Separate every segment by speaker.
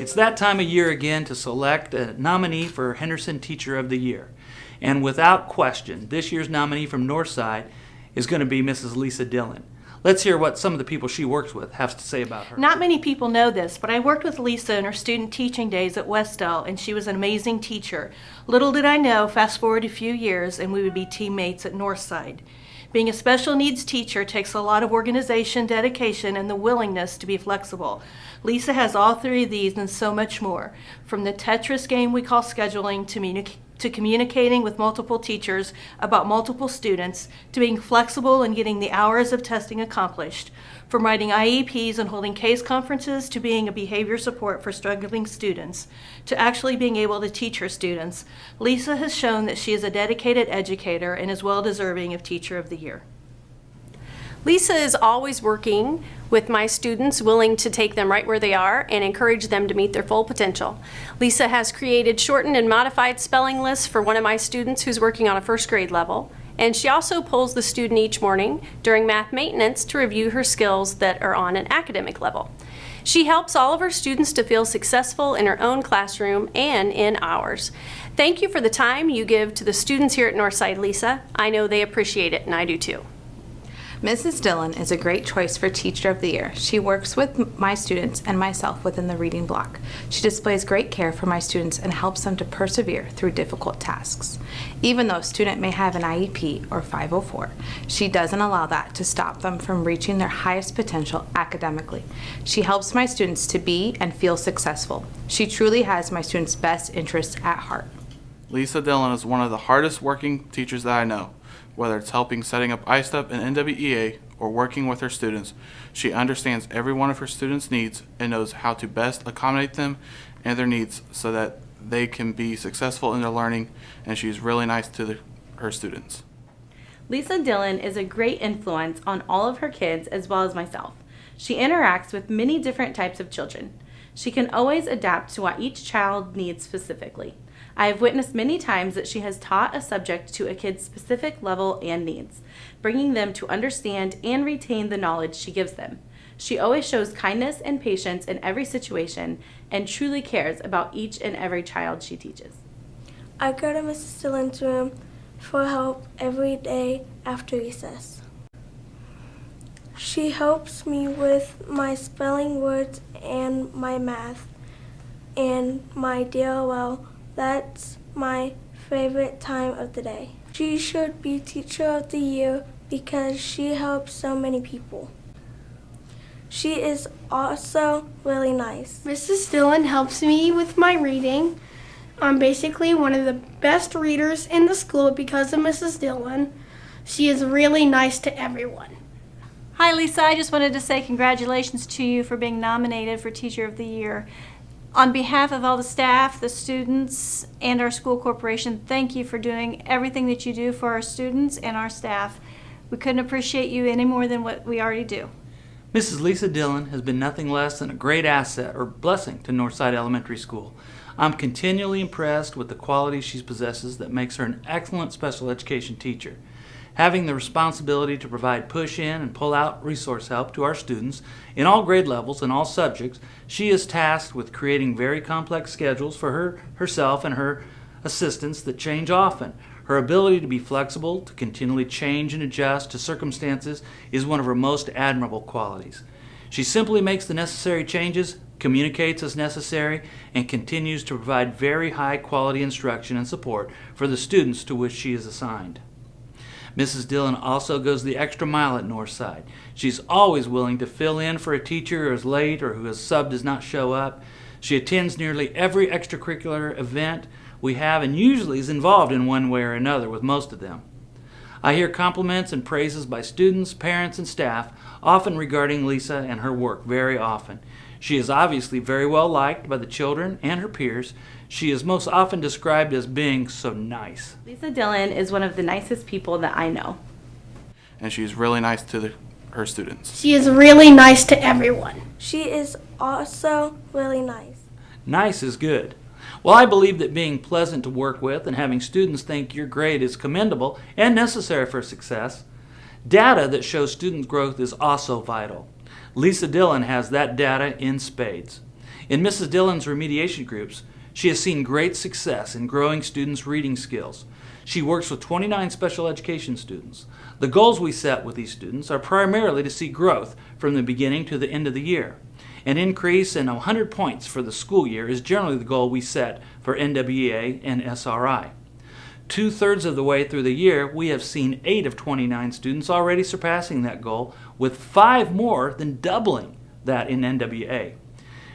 Speaker 1: It's that time of year again to select a nominee for Henderson Teacher of the Year. And without question, this year's nominee from Northside is going to be Mrs. Lisa Dillon. Let's hear what some of the people she works with have to say about her.
Speaker 2: Not many people know this, but I worked with Lisa in her student teaching days at Westdell, and she was an amazing teacher. Little did I know, fast forward a few years, and we would be teammates at Northside. Being a special needs teacher takes a lot of organization, dedication, and the willingness to be flexible. Lisa has all three of these and so much more. From the Tetris game we call scheduling to communicating with multiple teachers about multiple students, to being flexible and getting the hours of testing accomplished, from writing IEPs and holding case conferences to being a behavior support for struggling students, to actually being able to teach her students. Lisa has shown that she is a dedicated educator and is well deserving of Teacher of the Year.
Speaker 3: Lisa is always working with my students, willing to take them right where they are and encourage them to meet their full potential. Lisa has created shortened and modified spelling lists for one of my students who's working on a first grade level, and she also pulls the student each morning during math maintenance to review her skills that are on an academic level. She helps all of her students to feel successful in her own classroom and in ours. Thank you for the time you give to the students here at Northside, Lisa. I know they appreciate it, and I do too.
Speaker 4: Mrs. Dillon is a great choice for Teacher of the Year. She works with my students and myself within the reading block. She displays great care for my students and helps them to persevere through difficult tasks. Even though a student may have an IEP or 504, she doesn't allow that to stop them from reaching their highest potential academically. She helps my students to be and feel successful. She truly has my students' best interests at heart.
Speaker 5: Lisa Dillon is one of the hardest working teachers that I know. Whether it's helping setting up Asst and NWEA or working with her students, she understands every one of her students' needs and knows how to best accommodate them and their needs so that they can be successful in their learning, and she's really nice to her students.
Speaker 6: Lisa Dillon is a great influence on all of her kids as well as myself. She interacts with many different types of children. She can always adapt to what each child needs specifically. I have witnessed many times that she has taught a subject to a kid's specific level and needs, bringing them to understand and retain the knowledge she gives them. She always shows kindness and patience in every situation and truly cares about each and every child she teaches.
Speaker 7: I go to Mrs. Dillon's room for help every day after recess. She helps me with my spelling words and my math and my DLL. That's my favorite time of the day. She should be Teacher of the Year because she helps so many people. She is also really nice.
Speaker 8: Mrs. Dillon helps me with my reading. I'm basically one of the best readers in the school because of Mrs. Dillon. She is really nice to everyone.
Speaker 2: Hi Lisa, I just wanted to say congratulations to you for being nominated for Teacher of the Year. On behalf of all the staff, the students, and our school corporation, thank you for doing everything that you do for our students and our staff. We couldn't appreciate you any more than what we already do.
Speaker 1: Mrs. Lisa Dillon has been nothing less than a great asset or blessing to Northside Elementary School. I'm continually impressed with the qualities she possesses that makes her an excellent special education teacher. Having the responsibility to provide push-in and pull-out resource help to our students in all grade levels and all subjects, she is tasked with creating very complex schedules for herself and her assistants that change often. Her ability to be flexible, to continually change and adjust to circumstances is one of her most admirable qualities. She simply makes the necessary changes, communicates as necessary, and continues to provide very high-quality instruction and support for the students to which she is assigned. Mrs. Dillon also goes the extra mile at Northside. She's always willing to fill in for a teacher who is late or whose sub does not show up. She attends nearly every extracurricular event we have and usually is involved in one way or another with most of them. I hear compliments and praises by students, parents, and staff, often regarding Lisa and her work very often. She is obviously very well liked by the children and her peers. She is most often described as being so nice.
Speaker 6: Lisa Dillon is one of the nicest people that I know.
Speaker 5: And she's really nice to her students.
Speaker 8: She is really nice to everyone.
Speaker 7: She is also really nice.
Speaker 1: Nice is good. Well, I believe that being pleasant to work with and having students think you're great is commendable and necessary for success. Data that shows student growth is also vital. Lisa Dillon has that data in spades. In Mrs. Dillon's remediation groups, she has seen great success in growing students' reading skills. She works with 29 special education students. The goals we set with these students are primarily to see growth from the beginning to the end of the year. An increase in 100 points for the school year is generally the goal we set for NWEA and SRI. 2/3 of the way through the year, we have seen 8 of 29 students already surpassing that goal, with 5 more than doubling that in NWA.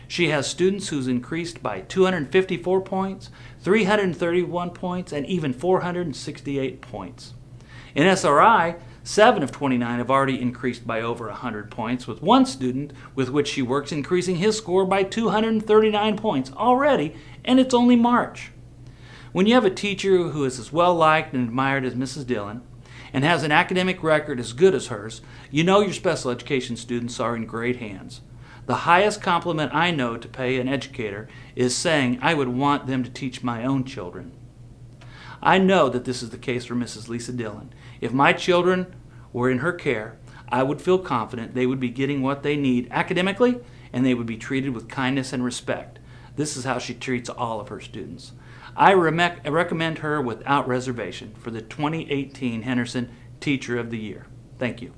Speaker 1: She has students who's increased by 254 points, 331 points, and even 468 points. In SRI, 7 of 29 have already increased by over 100 points, with one student with which she works increasing his score by 239 points already, and it's only March. When you have a teacher who is as well liked and admired as Mrs. Dillon and has an academic record as good as hers, you know your special education students are in great hands. The highest compliment I know to pay an educator is saying I would want them to teach my own children. I know that this is the case for Mrs. Lisa Dillon. If my children were in her care, I would feel confident they would be getting what they need academically, and they would be treated with kindness and respect. This is how she treats all of her students. I recommend her without reservation for the 2018 Henderson Teacher of the Year. Thank you.